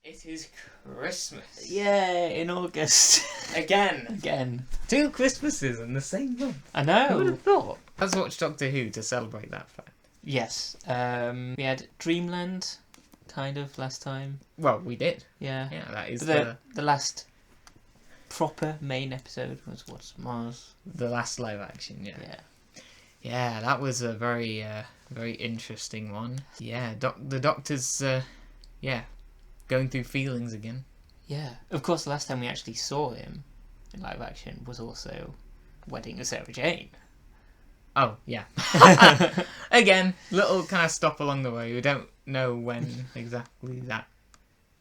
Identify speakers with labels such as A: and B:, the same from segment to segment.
A: It is Christmas.
B: Yeah, in August.
A: Again. 2 Christmases in the same month.
B: I know.
A: Who would have thought? Let's watch Doctor Who to celebrate that fact.
B: Yes. We had Dreamland, kind of, last time.
A: Well, we did.
B: Yeah.
A: Yeah, that is
B: the last proper main episode was what's Mars.
A: the last live action, yeah.
B: Yeah.
A: Yeah, that was a very interesting one. Yeah, the Doctor's, going through feelings again.
B: Yeah. Of course, the last time we actually saw him in live action was also Wedding of Sarah Jane.
A: Oh, yeah. Again, little kind of stop along the way. We don't know when exactly that...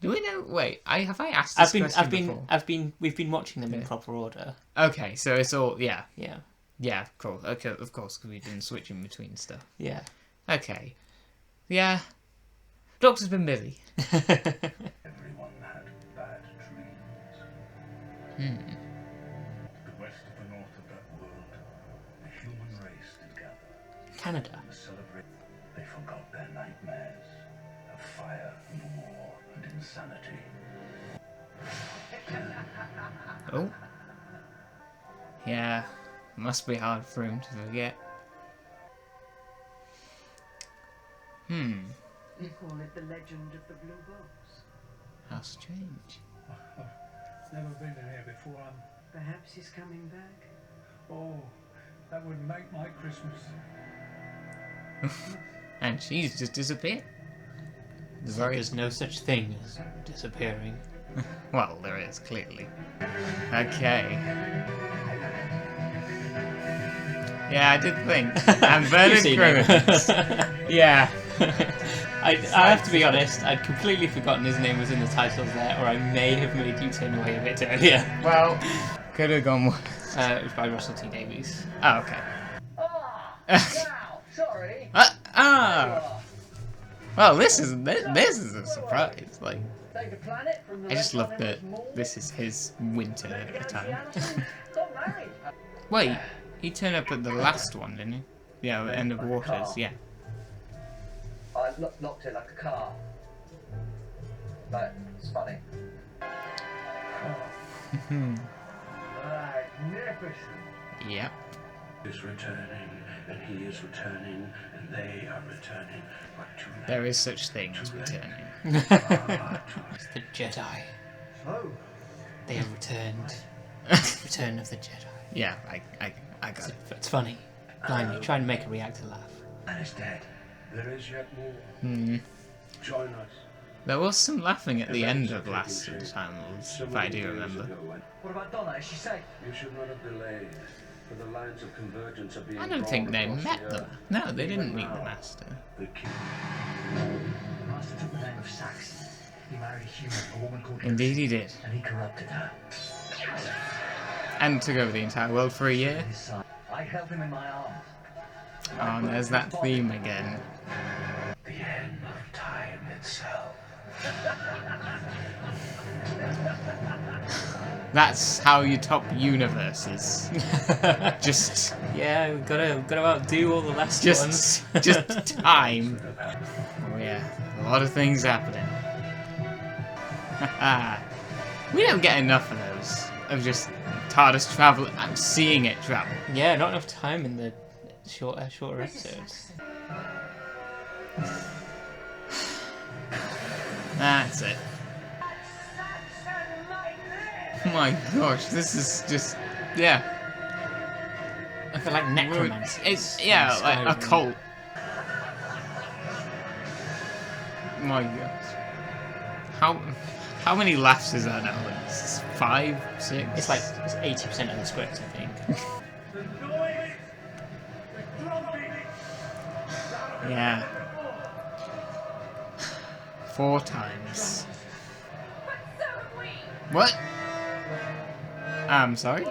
A: Do we know? Wait, have I asked this question before?
B: We've been watching them in proper order.
A: Okay, so it's all, yeah.
B: Yeah.
A: Yeah, cool. Okay, of course, because we've been switching between stuff.
B: Yeah.
A: Okay. Yeah. Doctor's been busy.
C: Everyone had bad dreams. The west of the north of that world, the human race did gather.
B: Canada.
C: To celebrate. They forgot their nightmares of fire and war and insanity.
A: Oh. Yeah. Must be hard for him to forget.
D: They call it the legend of the blue box.
A: How strange.
C: Never been in here before.
D: Perhaps he's coming back.
C: Oh, that would make my Christmas.
A: And she's just disappeared.
B: There's no such thing as disappearing.
A: Well, there is, clearly. Okay. Yeah, I did think. And Bernard Crimmins. Yeah.
B: I have to be honest, I'd completely forgotten his name was in the titles there, or I may have made you turn away a bit earlier.
A: Well, could have gone worse.
B: It was by Russell T Davies.
A: Oh, okay.
D: Wow, sorry.
A: Well, this is a surprise. Like,
D: Save the planet from the
A: I just
D: rest
A: love
D: of
A: that
D: them all.
A: this is his winter at the time.
D: Got married.
A: Wait, he turned up at the last one, didn't he? Yeah, at the end of Waters. Yeah.
D: I locked it like a car. But it's funny. Magnificent.
A: Yep.
C: Is returning, and he is returning, and they are returning. But too late.
A: There is such thing as returning.
B: It's the Jedi.
D: Oh.
B: They have returned. Return of the Jedi.
A: Yeah, I got it.
B: It's funny. Blimey, try and make a reactor laugh.
D: And it's dead.
C: There is yet more. Join us.
A: There was some laughing at the end of last time, if I do remember.
D: What about Donna? Is she safe?
C: You should not have delayed, for the lines of convergence are being
A: I don't think they
C: drawn across
A: met
C: the
A: them.
C: earth.
A: No, they didn't meet the Master.
C: The king.
D: The master took the name of Saxon. He married a human, a woman called
A: Indeed he did.
D: and he corrupted her.
A: And took over the entire world for a year.
D: His son. I held him in my arms.
A: Oh, and there's that theme again.
C: The end of time itself.
A: That's how you top universes. Just
B: Yeah, we've gotta outdo all the last ones.
A: just time. Oh yeah, a lot of things happening. We don't get enough of those. Of just TARDIS travel and seeing it travel.
B: Yeah, not enough time in the shorter episodes.
A: That's it. Oh my gosh, this is just, yeah.
B: I feel like necromancy.
A: It's, yeah, like a cult. My gosh. How many laughs is that now? Like 5, 6?
B: It's like 80% of the script, I think.
A: Yeah. 4 times. What? I'm sorry?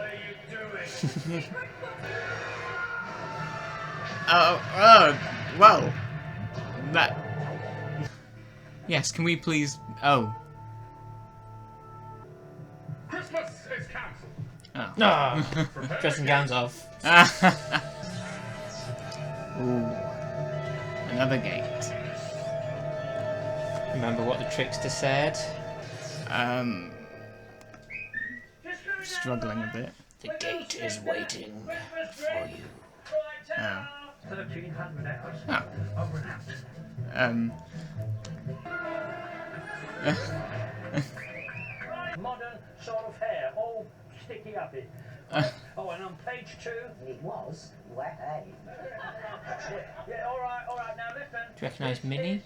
A: Well. That. Yes, can we please. Oh.
C: Christmas is cancelled.
A: Oh.
B: Ah, dressing gowns off.
A: Ooh. Another gate.
B: Remember what the trickster said?
A: Struggling a bit.
B: The gate is waiting for you.
A: Oh.
D: 1300 hours.
A: Oh.
D: Over and out. Modern sort of hair, all sticky uppy. Oh, and on page 2,
E: It was. Way.
D: yeah, all right, now listen.
B: Do you recognise Minnie?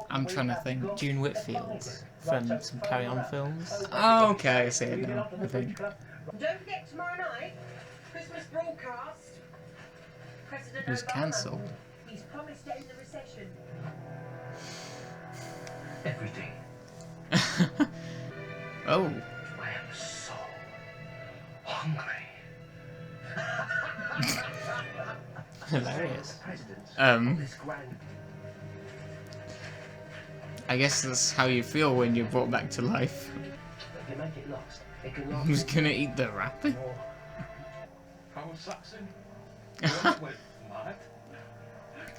A: I'm trying to think.
B: June Whitfield from some Carry On films.
A: Oh, okay, I see it now, I think.
E: Don't forget tomorrow night, Christmas broadcast. President
A: It was
E: Obama.
A: cancelled.
E: He's promised to end the recession.
C: Everything.
A: Oh.
C: I am so hungry.
B: Hilarious.
C: Presidents. This grand.
A: I guess that's how you feel when you're brought back to life.
C: If you make it last, it can last.
A: Who's gonna eat the wrapper?
C: Anglo-Saxon. With mad.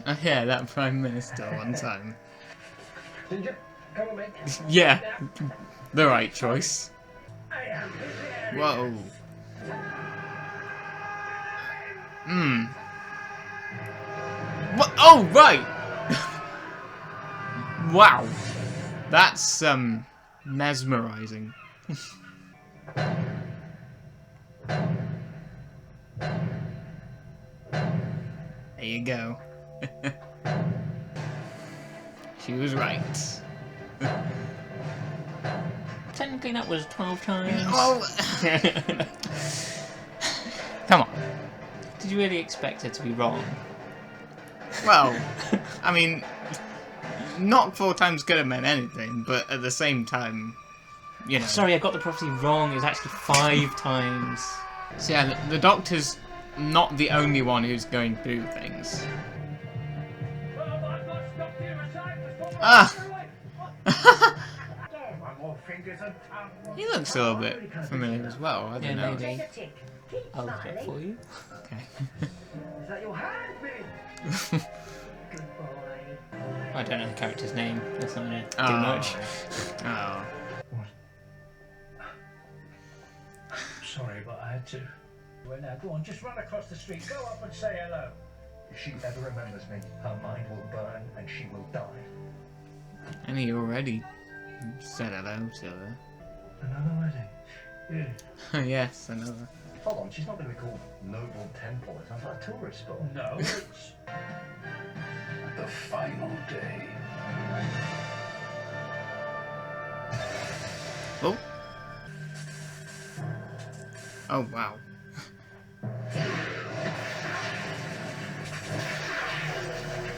A: Oh yeah, that Prime Minister one time.
D: Ginger, come with me.
A: Yeah, the right choice.
D: I am his
A: Whoa. What? Oh, right! Wow. That's, mesmerizing. There you go. She was right.
B: Technically that was 12 times.
A: Oh! Come on.
B: Did you really expect her to be wrong?
A: Well, I mean, not 4 times could have meant anything, but at the same time, you know.
B: Sorry, I got the prophecy wrong. It was actually 5 times.
A: So yeah, the Doctor's not the only one who's going through things. Ah! He looks a little bit familiar as well, I don't know.
B: Maybe. I'll look it for you.
A: Okay.
D: Is that your hand, Minnie? Good boy.
B: I don't know the character's name. That's not going to do
A: Oh.
B: much.
A: Oh.
D: Sorry, but I had to. Well, now, go on, just run across the street. Go up and say hello.
C: If she ever remembers me, her mind will burn and she will die.
A: And he already said hello to her.
D: Another wedding? Yeah.
A: Yes, another.
C: Hold on, she's not going to be called Noble Temple. It sounds like a tourist spot.
D: No, it's...
C: The final day.
A: Oh. Oh, wow.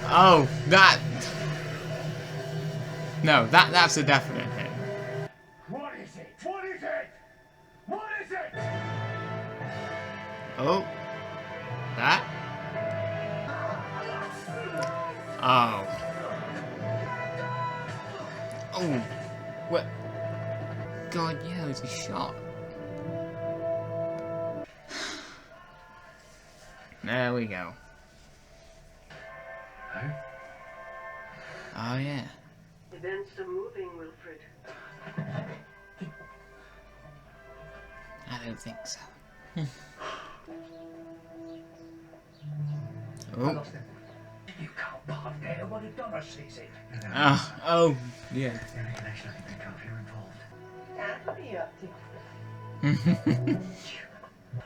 A: Oh, that... No, that's a definite hit.
C: What is it? What is it? What is it?
A: Oh. That? Oh. Oh. What? God, yeah, it's a shot. There we go.
C: Huh?
A: Oh, yeah.
E: Events are moving, Wilfred.
A: I don't think so.
C: I
A: Oh.
C: lost him.
D: You can't park there. What have done? I sees it.
A: Oh, yeah.
C: The only connection I can think of here involved.
E: Dad, what are you up to?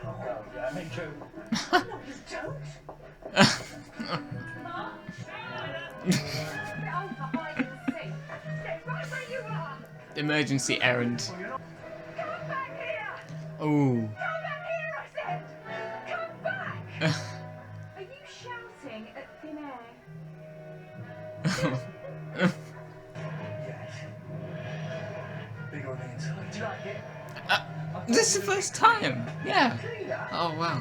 D: Oh, yeah, me too.
E: No, you don't. Stay right where you are.
A: Emergency errand.
E: Come back here.
A: Oh.
E: Come back here, I said. Come back. Are you shouting at thin air?
C: Yes. Big on the inside.
D: Do you like it?
A: This is the first time. Yeah.
D: Cleaner?
A: Oh, wow.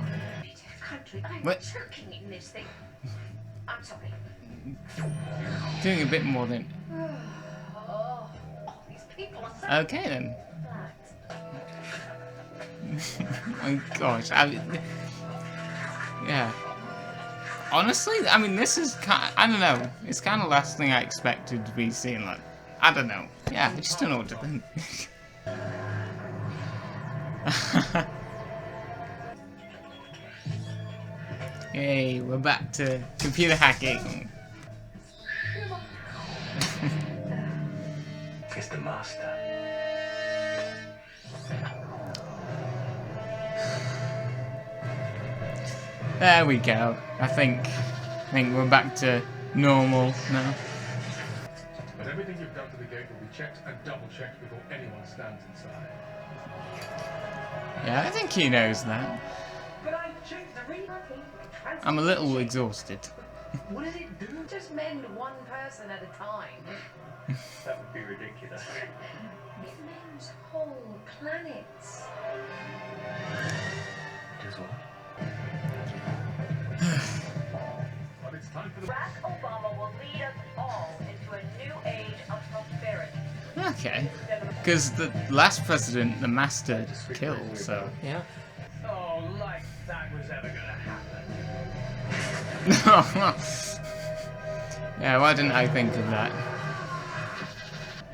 E: Country, I'm
A: What?
E: choking in this thing. I'm sorry.
A: Doing a bit more than...
E: Oh, these people are so
A: Okay, then.
E: flat.
A: Oh, gosh. Yeah. Honestly, I mean, this is kind I don't know. It's kind of the last thing I expected to be seeing. Like, I don't know. Yeah, I just don't know what to think. Hey, we're back to computer hacking.
C: It's the master.
A: There we go. I think we're back to normal now.
F: But everything you've done to the gate will be checked and double-checked before anyone stands inside.
A: Yeah, I think he knows that.
D: But I checked the
A: I'm a little exhausted.
D: What does it do?
E: Just mend one person at a time.
C: That would be ridiculous.
E: It mends whole planets.
C: It is what?
F: But it's time for the...
G: Barack Obama will lead us all into a new age of prosperity.
A: Okay. Because the last president, the master, killed, so...
B: Yeah.
D: Oh, like that was ever gonna happen.
A: Yeah, why didn't I think of that?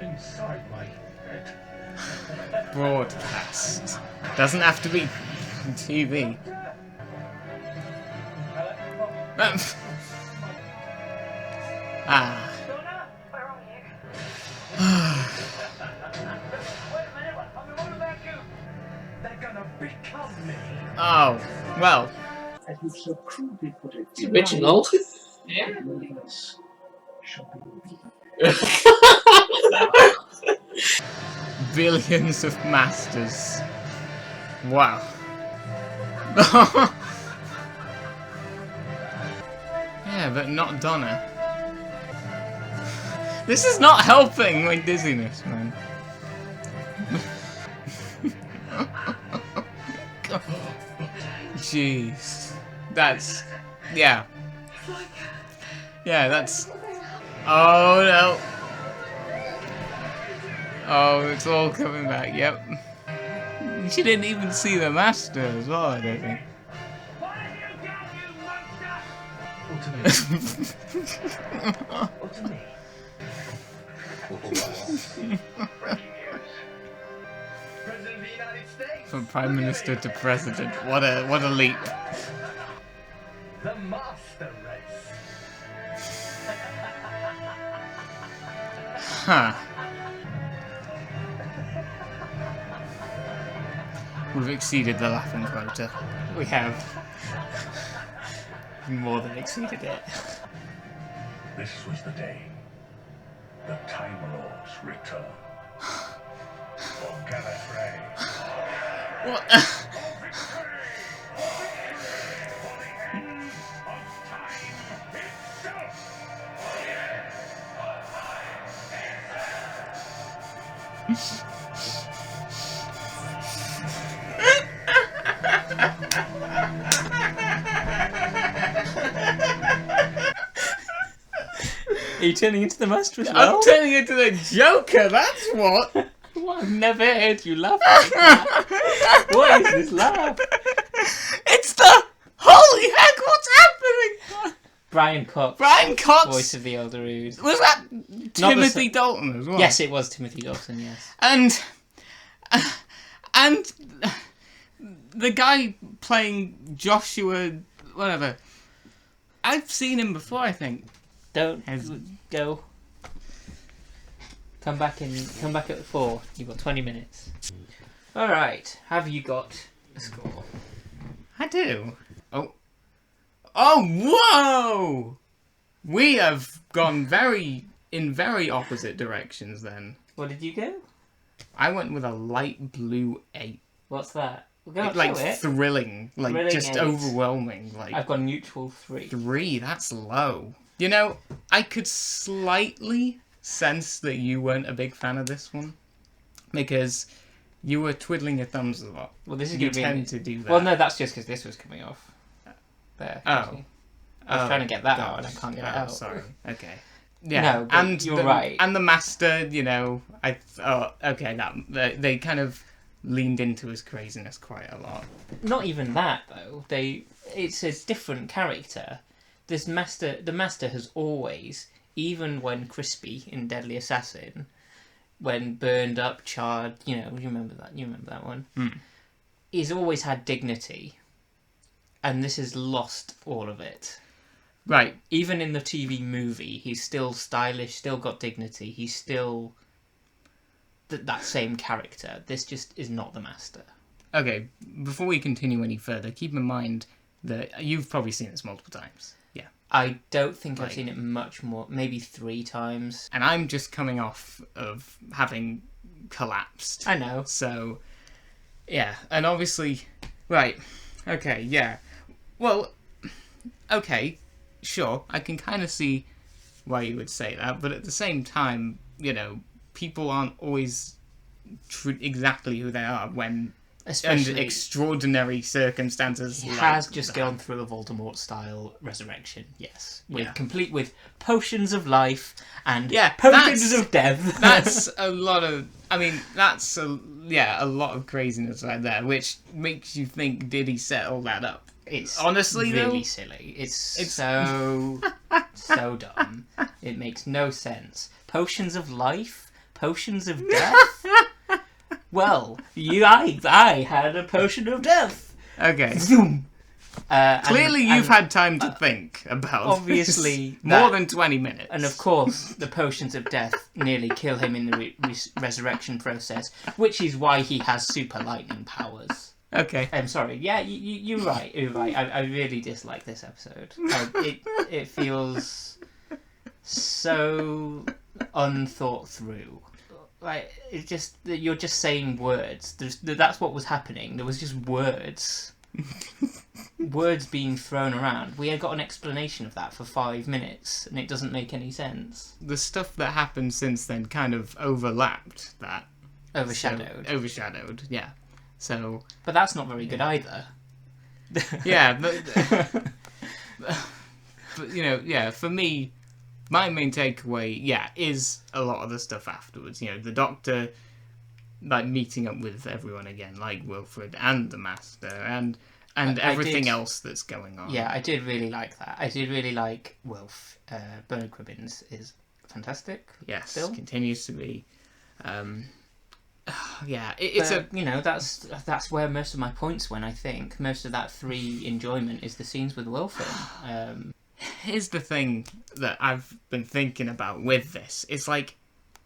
C: Inside my head.
A: Broadcast. Doesn't have to be TV. Ah.
G: Donna, where are you?
D: Wait a minute, what about you? They're gonna become me.
A: Oh, well.
C: As you so crudely put it,
B: It's original.
C: millions shall be
A: Billions of masters. Wow. Yeah, but not Donna. This is not helping my dizziness, man. Jeez. That's... yeah. Yeah, that's... oh no. Oh, it's all coming back, yep. She didn't even see the master as well, I don't think.
D: What have you done, you monster?
C: Or to me.
D: President of the United States.
A: From Prime Minister to President. What a leap.
D: The master race.
A: Huh. We've exceeded the laughing quota.
B: We have. More than exceeded it.
C: This was the day. The Time Lord's return. For Gallifrey.
A: What?
B: Are you turning into the master as well?
A: I'm turning into the Joker, that's what!
B: I've never heard you laugh like that. What is this laugh?
A: It's the... holy heck, what's happening?
B: Brian Cox.
A: Brian Cox!
B: Voice of the Elder Ood.
A: Was that
B: Not
A: Timothy
B: the
A: Dalton as well?
B: Yes, it was Timothy Dalton, yes.
A: And the guy playing Joshua, whatever, I've seen him before, I think.
B: Don't go. Come back at 4. You've got 20 minutes. Alright, have you got a score?
A: I do. Oh, whoa! We have gone in very opposite directions then.
B: What did you go?
A: I went with a light blue 8.
B: What's that? We're going
A: Like
B: to it.
A: thrilling, like
B: Thrilling
A: just
B: 8.
A: overwhelming. Like
B: I've got neutral 3.
A: 3, that's low. You know, I could slightly sense that you weren't a big fan of this one. Because you were twiddling your thumbs a lot.
B: Well, this is
A: You
B: going to be...
A: tend to do that.
B: Well, no, that's just because this was coming off. There.
A: Oh.
B: actually. I was trying to get that out and I
A: gosh.
B: can't get it
A: Oh,
B: out.
A: sorry. Okay. Yeah,
B: No, but you're right.
A: And the master, you know, I thought, okay, they kind of leaned into his craziness quite a lot.
B: Not even that though. It's a different character. The master has always, even when crispy in Deadly Assassin, when burned up, charred, you remember that one? He's always had dignity, and this has lost all of it.
A: Right.
B: Even in the TV movie, he's still stylish, still got dignity, he's still that same character. This just is not the Master.
A: Okay, before we continue any further, keep in mind that you've probably seen this multiple times. Yeah.
B: I don't think I've seen it much more, maybe 3 times.
A: And I'm just coming off of having collapsed.
B: I know.
A: So, yeah, and obviously, right, okay, yeah. Well, okay, sure, I can kind of see why you would say that, but at the same time, people aren't always exactly who they are when
B: Especially
A: under extraordinary circumstances.
B: He
A: like
B: has just
A: that.
B: gone through a Voldemort-style resurrection, yes.
A: Yeah.
B: Complete with potions of life and
A: Yeah,
B: potions of death.
A: That's a lot of... I mean, that's a lot of craziness right there, which makes you think, did he set all that up?
B: It's
A: honestly
B: really
A: though,
B: silly. It's so so dumb. It makes no sense. Potions of life, potions of death. Well, I had a potion of death.
A: Okay.
B: Zoom.
A: Clearly, you've had time to think about.
B: Obviously,
A: this. More than 20 minutes.
B: And of course, the potions of death nearly kill him in the resurrection process, which is why he has super lightning powers.
A: Okay.
B: I'm sorry. Yeah, you're right. You're right. I really dislike this episode. It feels so unthought through. Like, it's just you're just saying words. That's what was happening. There was just words. Words being thrown around. We had got an explanation of that for 5 minutes, and it doesn't make any sense.
A: The stuff that happened since then kind of overlapped that.
B: Overshadowed,
A: yeah. So...
B: But that's not very good either.
A: Yeah, but for me, my main takeaway, is a lot of the stuff afterwards. The Doctor, like, meeting up with everyone again, like Wilfred and the Master, and everything else that's going on.
B: Yeah, I did really like that. I did really like Wilf. Bernard Cribbins is fantastic.
A: Yes,
B: still
A: continues to be.
B: That's where most of my points went. I think most of that 3 enjoyment is the scenes with Wilfred.
A: Here's the thing that I've been thinking about with this. It's like,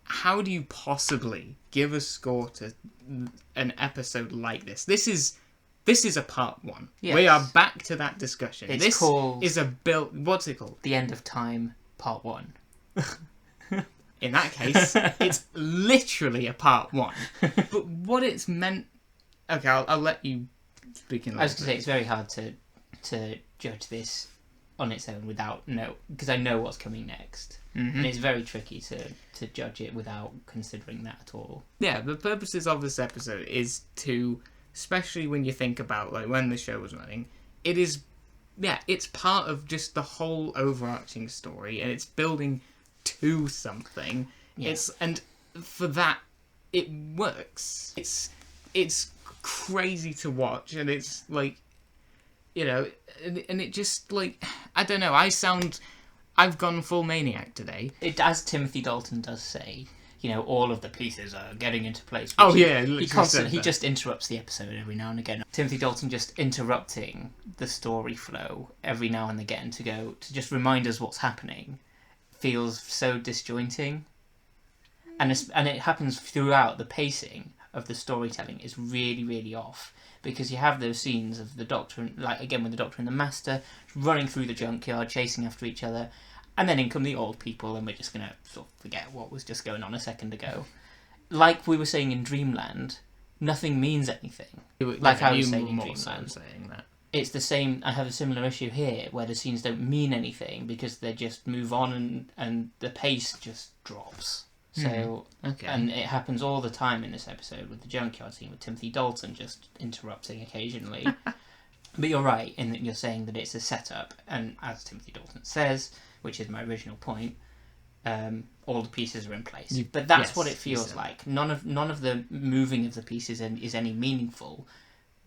A: how do you possibly give a score to an episode like this? This is a part 1.
B: Yes.
A: We are back to that discussion.
B: It's called...
A: is a build... What's it called?
B: The End of Time, Part 1.
A: In that case, it's literally a part 1. But what it's meant... Okay, I'll let you speak in.
B: I was going to say, it's very hard to judge this on its own because I know what's coming next. Mm-hmm. And it's very tricky to judge it without considering that at all. Yeah,
A: the purposes of this episode is to... Especially when you think about, like, when the show was running, it's part of just the whole overarching story, and it's building to something.
B: Yeah.
A: And for that, it works. It's crazy to watch, and it's like, and it just, like, I don't know. I've gone full maniac today.
B: As Timothy Dalton does say. All of the pieces are getting into place. He just interrupts the episode every now and again. Timothy Dalton just interrupting the story flow every now and again to just remind us what's happening feels so disjointing. And it happens throughout. The pacing of the storytelling is really, really off. Because you have those scenes of the Doctor, with the Doctor and the Master, running through the junkyard, chasing after each other. And then in come the old people, and we're just going to sort of forget what was just going on a second ago. Like we were saying in Dreamland, nothing means anything. Like I was saying in Dreamland.
A: Saying that.
B: It's the same, I have a similar issue here, where the scenes don't mean anything, because they just move on and the pace just drops. So,
A: okay.
B: And it happens all the time in this episode with the junkyard scene, with Timothy Dalton just interrupting occasionally. But you're right in that you're saying that it's a setup, and as Timothy Dalton says... which is my original point, all the pieces are in place. But that's what it feels like. None of the moving of the pieces is any meaningful.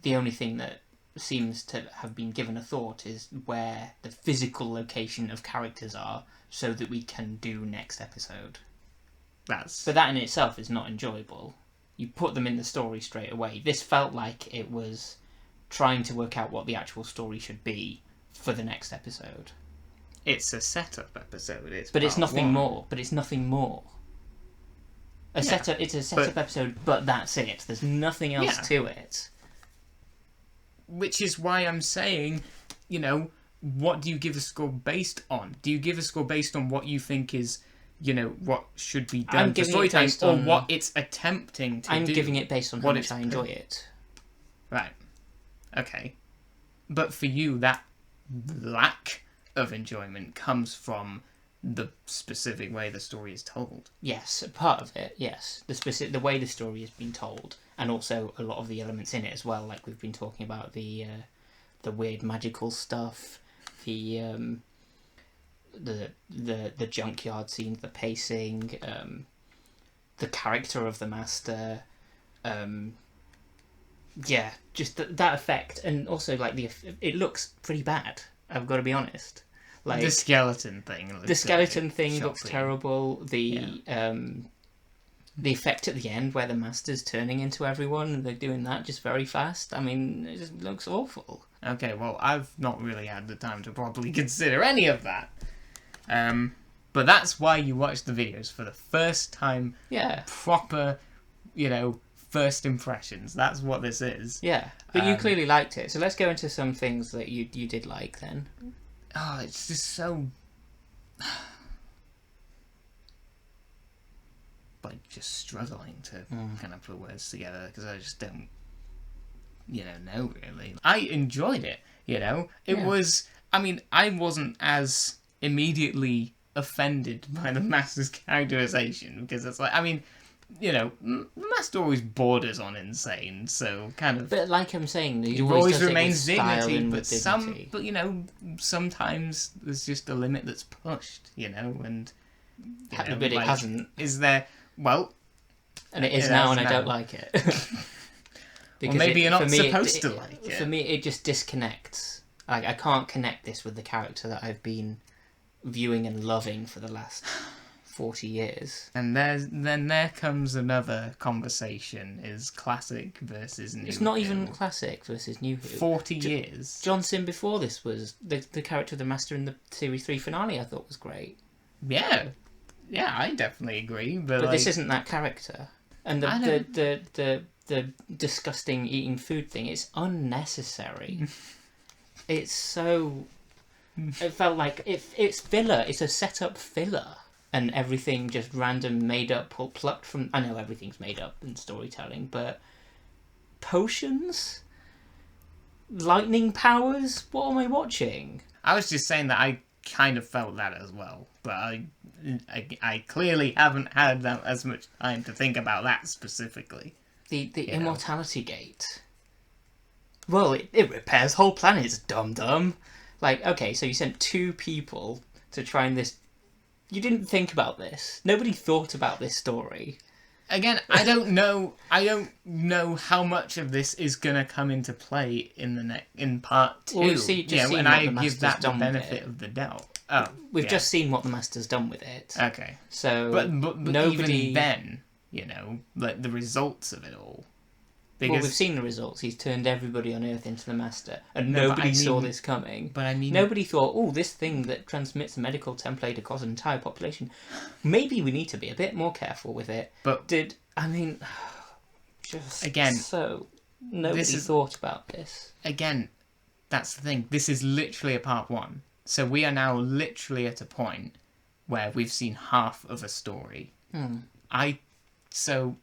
B: The only thing that seems to have been given a thought is where the physical location of characters are, so that we can do next episode.
A: That's...
B: But that in itself is not enjoyable. You put them in the story straight away. This felt like it was trying to work out what the actual story should be for the next episode.
A: It's a setup episode.
B: But it's nothing
A: one.
B: more. But it's nothing more. It's a setup episode, but that's it. There's nothing else to it.
A: Which is why I'm saying, you know, what do you give a score based on? Do you give a score based on what you think is, you know, what should be done for storytelling, or what it's attempting to do?
B: I'm giving it based on how much I enjoy it.
A: Right. Okay. But for you, that lack of enjoyment comes from the specific way the story is told.
B: Yes, part of it, yes. The way the story has been told, and also a lot of the elements in it as well, like we've been talking about the weird magical stuff, the junkyard scenes, the pacing, the character of the master, just that effect, and also like it looks pretty bad. I've got to be honest. Like
A: the skeleton thing.
B: Looks terrible. The effect at the end where the master's turning into everyone and they're doing that just very fast. I mean, it just looks awful.
A: Okay, well, I've not really had the time to properly consider any of that. But that's why you watch the videos for the first time.
B: Yeah.
A: Proper, you know, first impressions. That's what this is.
B: Yeah, but you clearly liked it. So let's go into some things that you did like then.
A: Oh, it's just so... like, just struggling to kind of put words together, because I just don't, you know really. I enjoyed it, you know? It was... I mean, I wasn't as immediately offended by the Master's characterization, because it's like, I mean... You know, the Master always borders on insane, so kind of...
B: But like I'm saying, he
A: always remains dignity, but
B: dignity.
A: but you know, sometimes there's just a limit that's pushed, you know, and...
B: But it hasn't.
A: Is there... Well...
B: And it is now, and I don't like it.
A: Well, maybe you're not supposed to like it.
B: For me, it just disconnects. Like, I can't connect this with the character that I've been viewing and loving for the last... 40 years.
A: And then there comes another conversation, is classic versus new.
B: It's not even classic versus new.
A: 40 years.
B: Johnson before this was the character of the Master in the Series 3 finale I thought was great.
A: Yeah, I definitely agree. But like,
B: this isn't that character. And the disgusting eating food thing, it's unnecessary. It's so... It felt like it's filler. It's a set-up filler. And everything just random, made up, or plucked from... I know everything's made up in storytelling, but... Potions? Lightning powers? What am I watching?
A: I was just saying that I kind of felt that as well. But I clearly haven't had that as much time to think about that specifically.
B: The immortality gate. Well, it repairs whole planets, dum-dum. Like, okay, so you sent 2 people to try and this... You didn't think about this. Nobody thought about this story.
A: Again, I don't know how much of this is gonna come into play in part 2.
B: Well, and
A: I give that the benefit of the doubt. Oh,
B: we've just seen what the Master's done with it.
A: Okay.
B: So,
A: but
B: nobody...
A: even then, you know, like the results of it all.
B: Because... Well, we've seen the results. He's turned everybody on Earth into the Master, and nobody saw this coming.
A: But I mean,
B: nobody thought, oh, this thing that transmits a medical template across an entire population. Maybe we need to be a bit more careful with it.
A: But
B: just
A: again,
B: so nobody thought about this.
A: Again, that's the thing. This is literally a part 1, so we are now literally at a point where we've seen half of a story. So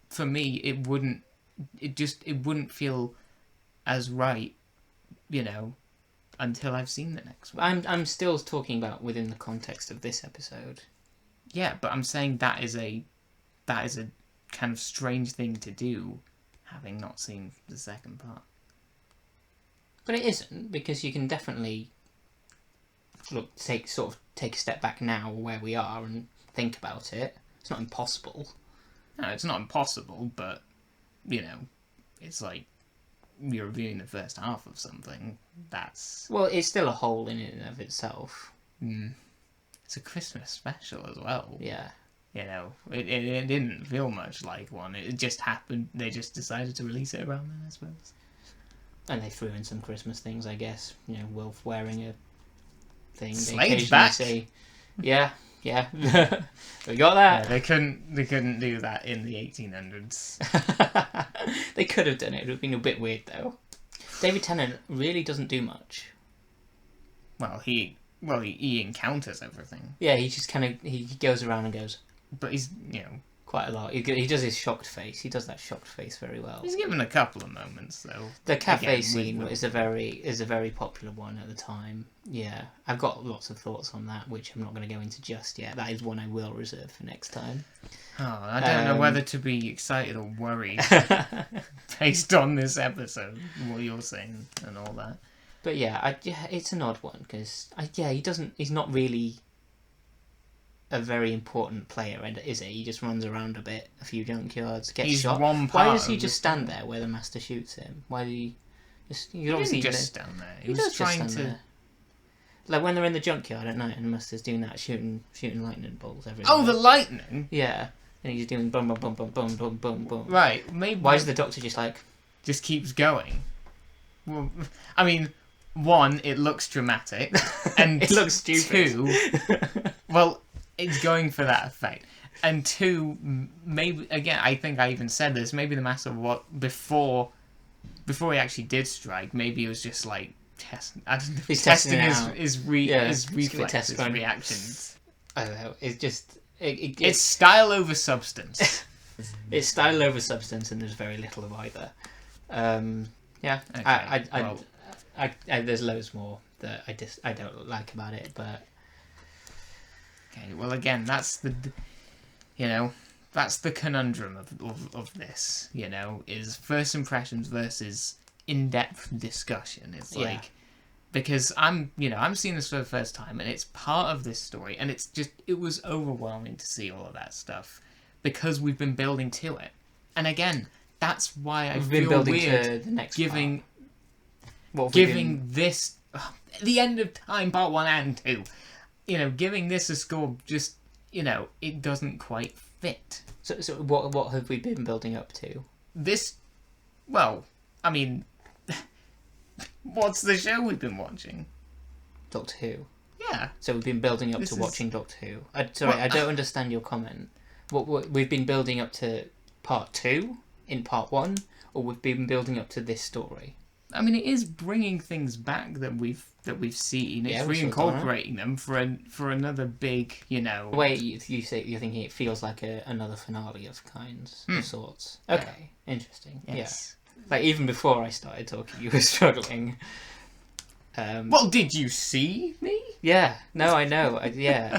A: for me, it wouldn't feel as right, you know, until I've seen the next one.
B: I'm still talking about within the context of this episode.
A: Yeah, but I'm saying that is a kind of strange thing to do, having not seen the second part.
B: But it isn't, because you can definitely take a step back now where we are and think about it. It's not impossible.
A: No, it's not impossible, but you know, it's like you're reviewing the first half of something. Well,
B: it's still a whole in and of itself.
A: It's a Christmas special as well.
B: Yeah.
A: You know, it didn't feel much like one. It just happened. They just decided to release it around then, I suppose.
B: And they threw in some Christmas things, I guess. You know, Wilf wearing a thing.
A: Slade's back.
B: Say, yeah. We got that.
A: Yeah, they couldn't do that in the 1800s.
B: They could have done it. It would have been a bit weird, though. David Tennant really doesn't do much.
A: Well, he encounters everything.
B: Yeah, he just kind of he goes around and goes.
A: But he's, you know,
B: quite a lot. He does his shocked face. He does that shocked face very well.
A: He's given a couple of moments though.
B: The cafe scene is a very popular one at the time. Yeah, I've got lots of thoughts on that, which I'm not going to go into just yet. That is one I will reserve for next time.
A: Oh, I don't know whether to be excited or worried based on this episode, what you're saying and all that.
B: But yeah, it's an odd one because he's not really a very important player, is he? He just runs around a bit, a few junkyards, gets shot. Why does he just stand there where the master shoots him? Why did he just?
A: He didn't just stand there. He was trying to.
B: There. Like when they're in the junkyard at night and the master's doing that, shooting lightning bolts everywhere.
A: Oh, the lightning!
B: Yeah, and he's doing boom, boom, boom, boom, boom, boom, boom, boom.
A: Right, maybe.
B: Why is the Doctor just
A: keeps going? Well, I mean, one, it looks dramatic, and
B: it looks stupid.
A: Two, well. It's going for that effect. And two, maybe, again, I think I even said this, maybe the Master, before he actually did strike, maybe it was just like,
B: he's
A: testing his reflexes, his reactions.
B: I don't know, it's just...
A: It's style over substance.
B: It's style over substance, and there's very little of either. Yeah, okay, there's loads more that I don't like about it, but...
A: Okay, well, again, that's the conundrum of this, you know, is first impressions versus in-depth discussion. It's like, because I'm seeing this for the first time, and it's part of this story, and it was overwhelming to see all of that stuff, because we've been building to it. And again, that's why I feel weird
B: to the next
A: giving this, the end of time, part 1 and 2, you know, giving this a score just, you know, it doesn't quite fit.
B: So what have we been building up to?
A: This, well, I mean, what's the show we've been watching?
B: Doctor Who.
A: Yeah.
B: So we've been building up to watching Doctor Who. I don't understand your comment. What we've been building up to part 2 in part 1, or we've been building up to this story?
A: I mean, it is bringing things back that we've seen. It's reincorporating them for another big, you know.
B: Wait, you say you're thinking it feels like another finale of kinds of sorts. Okay, interesting.
A: Yes.
B: Yeah, like even before I started talking, you were struggling.
A: Well, did you see me?
B: Yeah. No, I know. I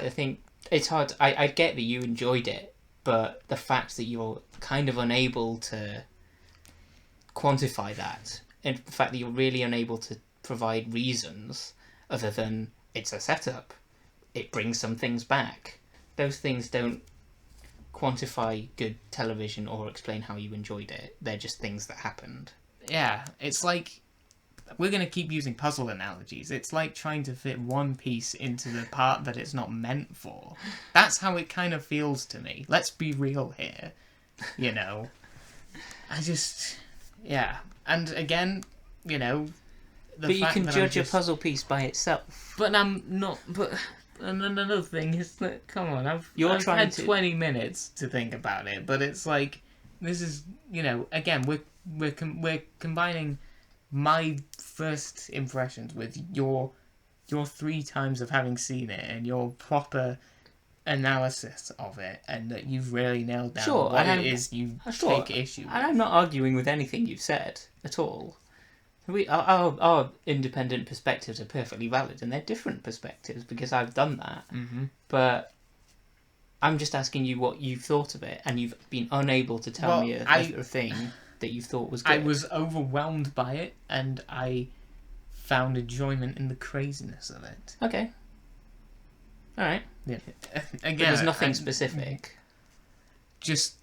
B: think it's hard. I get that you enjoyed it, but the fact that you're kind of unable to quantify that. And the fact that you're really unable to provide reasons other than it's a setup, it brings some things back. Those things don't quantify good television or explain how you enjoyed it. They're just things that happened.
A: Yeah, it's like, we're going to keep using puzzle analogies. It's like trying to fit one piece into the part that it's not meant for. That's how it kind of feels to me. Let's be real here. You know? Yeah. And again, you know...
B: But you can judge a puzzle piece by itself.
A: But I'm not... But and another thing is that, come on, I've had 20 minutes to think about it, but it's like, this is, you know, again, we're combining my first impressions with your 3 times of having seen it and your proper analysis of it, and that you've really nailed down what it is you take issue with.
B: And I'm not arguing with anything you've said at all. Our independent perspectives are perfectly valid, and they're different perspectives because I've done that.
A: Mm-hmm.
B: But I'm just asking you what you thought of it, and you've been unable to tell me a thing that you thought was good.
A: I was overwhelmed by it, and I found enjoyment in the craziness of it.
B: Okay. All right.
A: Yeah.
B: Again, but there's nothing specific.
A: Just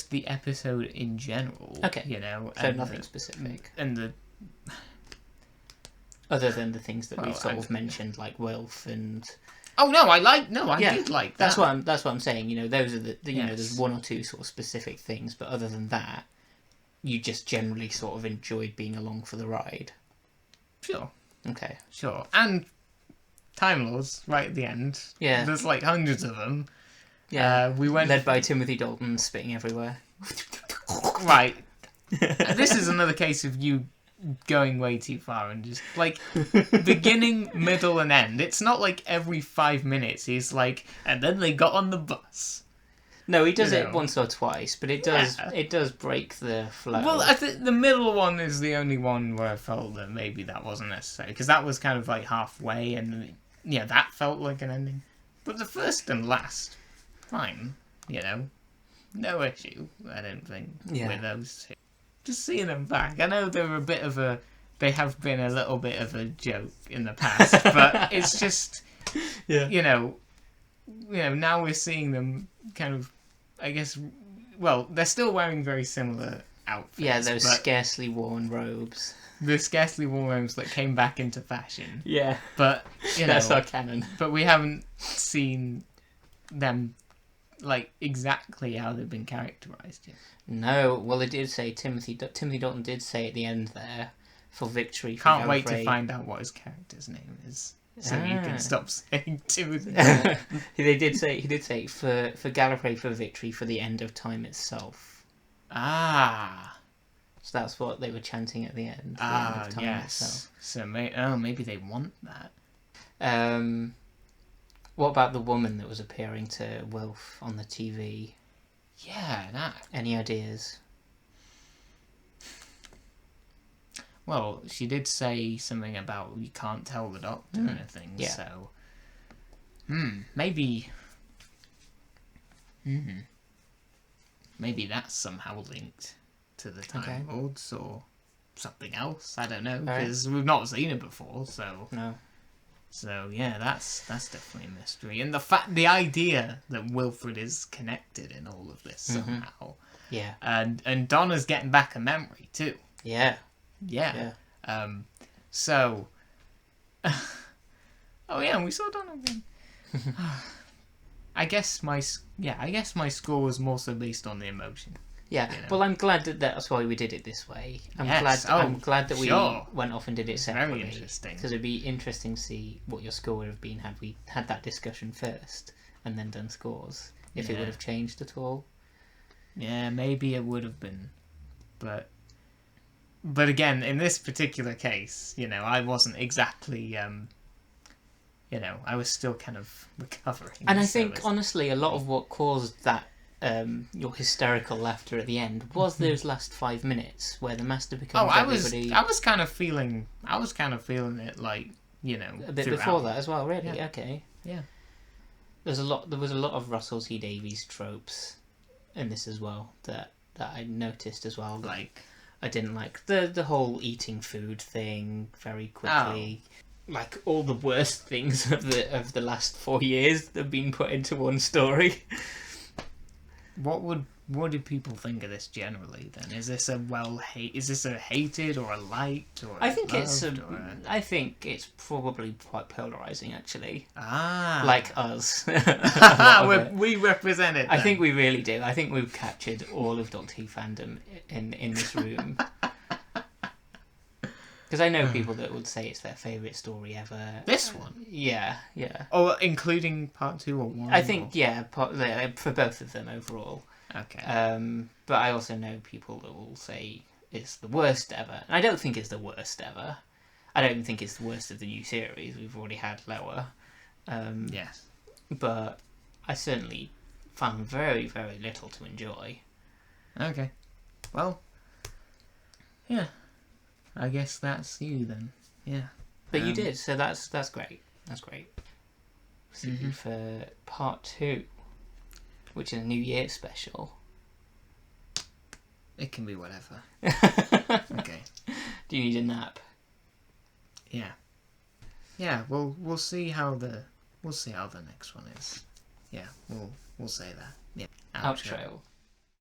A: the episode in general.
B: Okay.
A: You know.
B: So nothing specific.
A: And the.
B: Other than the things that we've sort of mentioned, like Wilf and
A: Oh no, I did like that.
B: That's what I'm saying. You know, those are you know,
A: Yes.
B: there's one or two sort of specific things, but other than that, you just generally sort of enjoyed being along for the ride.
A: Sure.
B: Okay.
A: Sure. And Time Lords right at the end.
B: Yeah.
A: There's like hundreds of them.
B: Yeah.
A: We went
B: led by Timothy Dalton spitting everywhere.
A: right. This is another case of you going way too far and just like beginning, middle, and end. It's not like every 5 minutes he's like, and then they got on the bus.
B: No, he does
A: You
B: it
A: know.
B: once or twice, but it does break the flow.
A: Well, I think the middle one is the only one where I felt that maybe that wasn't necessary, because that was kind of like halfway, and yeah, that felt like an ending. But the first and last, fine, you know, no issue. I don't think with those two. Just seeing them back, I know they have been a little bit of a joke in the past, but it's just, you know, now we're seeing them kind of, I guess, well, they're still wearing very similar outfits.
B: Yeah, those scarcely worn robes.
A: The scarcely worn robes that came back into fashion.
B: Yeah.
A: But, you know.
B: That's our canon.
A: But we haven't seen them, like, exactly how they've been characterised yet.
B: No, well, it did say, Timothy Dalton did say at the end there, for victory. For
A: Can't wait
B: Gallifrey.
A: to find out what his character's name is. So you can stop saying Timothy.
B: He did say for Gallifrey for victory for the end of time itself.
A: Ah.
B: So that's what they were chanting at the end. The
A: Ah,
B: end of time
A: yes.
B: itself.
A: So maybe they want that.
B: What about the woman that was appearing to Wilf on the TV?
A: Yeah, that.
B: Any ideas?
A: Well, she did say something about you can't tell the Doctor anything,
B: Yeah.
A: so... maybe... Maybe that's somehow linked to the Time Lords, or something else, I don't know, because we've not seen it before, so...
B: No.
A: So, yeah, that's definitely a mystery. And the idea that Wilfred is connected in all of this somehow.
B: Yeah.
A: And Donna's getting back a memory, too.
B: Yeah.
A: Yeah. So... oh, yeah, and we saw Donna again. I guess my score was more so based on the emotion.
B: Yeah,
A: you know.
B: well, I'm glad that that's why we did it this way. I'm glad that we went off and did it separately.
A: Very interesting.
B: Because it'd be interesting to see what your score would have been had we had that discussion first and then done scores. If it would have changed at all.
A: Yeah, maybe it would have been, but again, in this particular case, you know, I wasn't exactly, you know, I was still kind of recovering.
B: And I think, honestly, a lot of what caused that, your hysterical laughter at the end was those last 5 minutes where the Master becomes everybody...
A: I was kind of feeling it, like, you know,
B: a bit
A: throughout.
B: before that as well, really.
A: Yeah.
B: Okay.
A: Yeah.
B: There was a lot of Russell T Davies tropes in this as well that I noticed as well. Like, I didn't like the whole eating food thing very quickly. Like all the worst things of the last 4 years that have been put into one story.
A: What do people think of this generally? Then is this a hated or a liked or?
B: I think it's probably quite polarizing actually. Like us.
A: We represent it.
B: I think we really do. I think we've captured all of Doctor Who fandom in this room. Because I know people that would say it's their favourite story ever.
A: This one?
B: Yeah.
A: Oh, including part 2 or 1?
B: I think, for both of them overall.
A: Okay.
B: But I also know people that will say it's the worst ever. And I don't think it's the worst ever. I don't even think it's the worst of the new series. We've already had lower.
A: Yes.
B: But I certainly found very, very little to enjoy.
A: Okay. Well, yeah. I guess that's you then. Yeah.
B: But you did, so that's great. That's great. See you for part 2, which is a New Year special.
A: It can be whatever. Okay.
B: Do you need a nap?
A: Yeah. Yeah. We'll see how the next one is. Yeah. We'll say that. Yeah.
B: Outro.